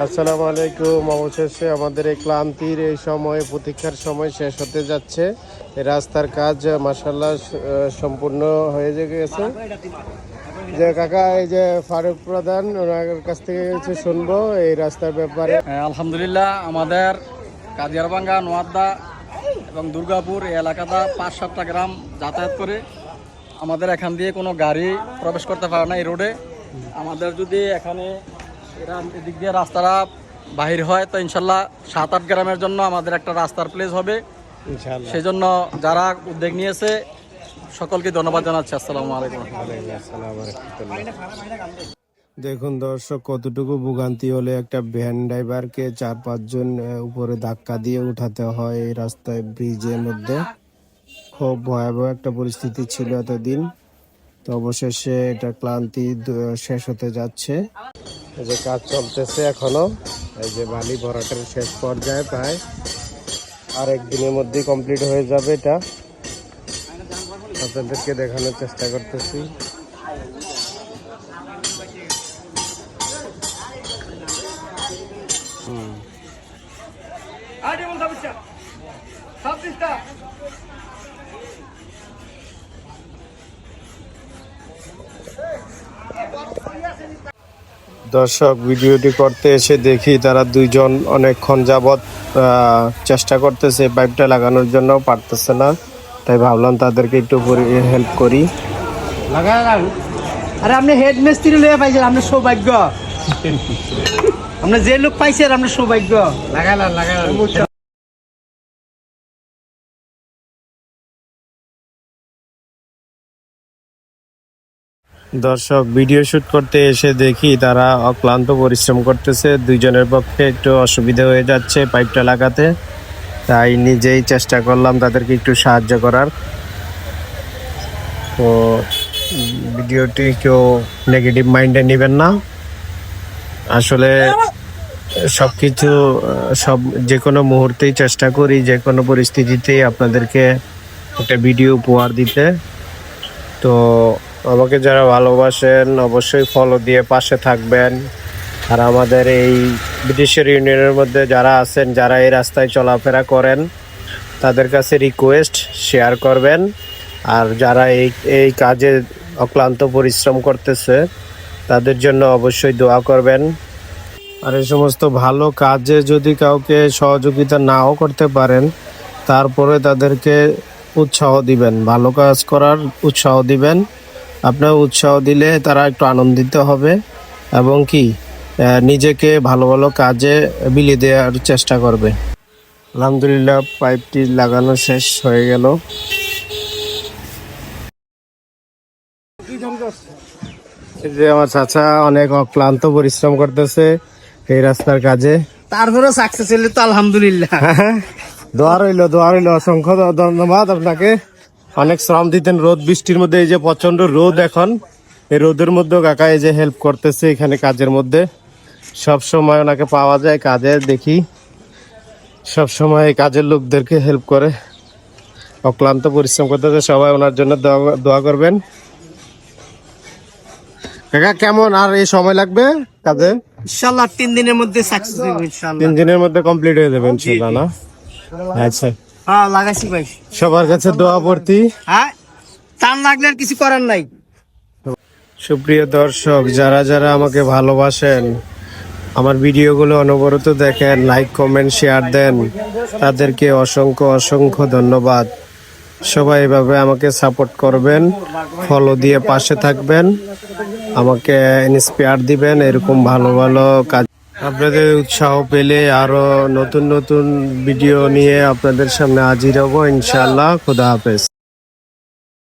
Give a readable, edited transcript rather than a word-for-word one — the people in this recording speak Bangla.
আসসালামু আলাইকুম। অবশেষে আমাদের এই ক্লান্তির এই সময় প্রতীক্ষার সময় শেষ হতে যাচ্ছে। এই রাস্তার কাজ মাশাআল্লাহ সম্পূর্ণ হয়ে গেছে। যে কাকা, এই যে ফারুক প্রধান, ওনার কাছ থেকে কিছু শুনবো এই রাস্তার ব্যাপারে। আলহামদুলিল্লাহ, আমাদের কাদিয়ারবাঙ্গা, নোয়াদ্দা এবং দুর্গাপুর এই এলাকাটা ৫-৭টা গ্রাম যাতায়াত করে। আমাদের এখান দিয়ে কোনো গাড়ি প্রবেশ করতে পারে না এই রোডে। আমাদের যদি এখানে এদিক দিয়ে রাস্তাটা বাহির হয় তো ইনশাল্লাহ ৭-৮ গ্রামের জন্য আমাদের একটা রাস্তার প্লেস হবে ইনশাল্লাহ। সেই জন্য যারা উদ্যোগ নিয়েছে সকলকে ধন্যবাদ জানাচ্ছি। আসসালামু আলাইকুম। দেখুন দর্শক, কতটুকু ভোগান্তি হলে একটা ভ্যান ড্রাইভারকে ৪-৫ জন উপরে ধাক্কা দিয়ে উঠাতে হয় এই রাস্তায়, ব্রিজের মধ্যে। খুব ভয়াবহ একটা পরিস্থিতি ছিল এতদিন। তো অবশেষে এটা ক্লান্তি শেষ হতে যাচ্ছে। এই যে কাজ চলতেছে এখনো, এই যে বালি ভরাটের শেষ পর্যায়ে, প্রায় আর একদিনের মধ্যেই কমপ্লিট হয়ে যাবে। এটা আপনাদেরকে দেখানোর চেষ্টা করতেছি। দর্শক, ভিডিওটি করতে এসে দেখি তারা দুইজন অনেকক্ষণ যাবৎ চেষ্টা করতেছে পাইপটা লাগানোর জন্য, পারতেছে না। তাই ভাবলাম তাদেরকে একটু হেল্প করি। আরে আপনি হেড মিস্ত্রি লয়ে পাইছেন, আপনার সৌভাগ্য। আপনি যে লোক পাইছেন আপনার সৌভাগ্য। লাগাইলাম। দর্শক, ভিডিও শুট করতে এসে দেখি তারা অক্লান্ত পরিশ্রম করতেছে। দুইজনের পক্ষে একটু অসুবিধা হয়ে যাচ্ছে পাইপটা লাগাতে, তাই নিজেই চেষ্টা করলাম তাদেরকে একটু সাহায্য করার। তো ভিডিওটি কেউ নেগেটিভ মাইন্ডে নেবেন না। আসলে সবকিছু যে কোনো মুহূর্তেই চেষ্টা করি যে কোনো পরিস্থিতিতেই আপনাদেরকে একটা ভিডিও উপহার দিতে। তো আমাকে যারা ভালোবাসেন অবশ্যই ফলো দিয়ে পাশে থাকবেন। আর আমাদের এই ব্রিটিশের ইউনিয়নের মধ্যে যারা আছেন, যারা এই রাস্তায় চলাফেরা করেন, তাদের কাছে রিকোয়েস্ট শেয়ার করবেন। আর যারা এই কাজে অক্লান্ত পরিশ্রম করতেছে তাদের জন্য অবশ্যই দোয়া করবেন। আর এই সমস্ত ভালো কাজে যদি কাউকে সহযোগিতা নাও করতে পারেন, তারপরে তাদেরকে উৎসাহ দিবেন, ভালো কাজ করার উৎসাহ দিবেন। আপনার উৎসাহ দিলে তারা একটু আনন্দিত হবে এবং কি নিজেকে ভালো ভালো কাজে বিলিয়ে দেওয়ার চেষ্টা করবে। আলহামদুলিল্লাহ, পাইপটি লাগানো শেষ হয়ে গেল। এই যে আমার চাচা অনেক অক্লান্ত পরিশ্রম করতেছে এই রাস্তার কাজে। তারপরে সাকসেস হলে তো আলহামদুলিল্লাহ। দোয়া রইল, অসংখ্য ধন্যবাদ আপনাকে। অনেক শ্রম দিতেন রোদ বৃষ্টির মধ্যে, এই যে প্রচন্ড রোদ এখন, এই রোদের মধ্যেও কাকা এই যে হেল্প করতেছে এখানে কাজের মধ্যে। সব সময় ওনাকে পাওয়া যায় কাজে, দেখি সব সময় কাজের লোকদেরকে হেল্প করে, অক্লান্ত পরিশ্রম করতেছে। সবাই ওনার জন্য দোয়া করবেন। কাকা কেমন আর এই সময় লাগবে কাজে? ইনশাআল্লাহ 3 দিনের মধ্যে সাকসেস হবে ইনশাআল্লাহ। 3 দিনের মধ্যে কমপ্লিট হয়ে যাবে ইনশাআল্লাহ, না? আচ্ছা, হ্যাঁ লাগাইছি ভাই। সবার কাছে দোয়া ভর্তি। হ্যাঁ, টান লাগলে আর কিছু করার নাই। সুপ্রিয় দর্শক, যারা যারা আমাকে ভালোবাসেন, আমার ভিডিওগুলো অনবরত দেখেন, লাইক কমেন্ট শেয়ার দেন, তাদেরকে অসংখ্য অসংখ্য ধন্যবাদ। সবাই এভাবে আমাকে সাপোর্ট করবেন, ফলো দিয়ে পাশে থাকবেন, আমাকে ইন্সপায়ার দিবেন এরকম ভালো ভালো কাজ। আপনাদের উৎসাহ পেলে আরো নতুন নতুন ভিডিও নিয়ে আপনাদের সামনে হাজির হব ইনশাআল্লাহ। খোদা হাফেজ।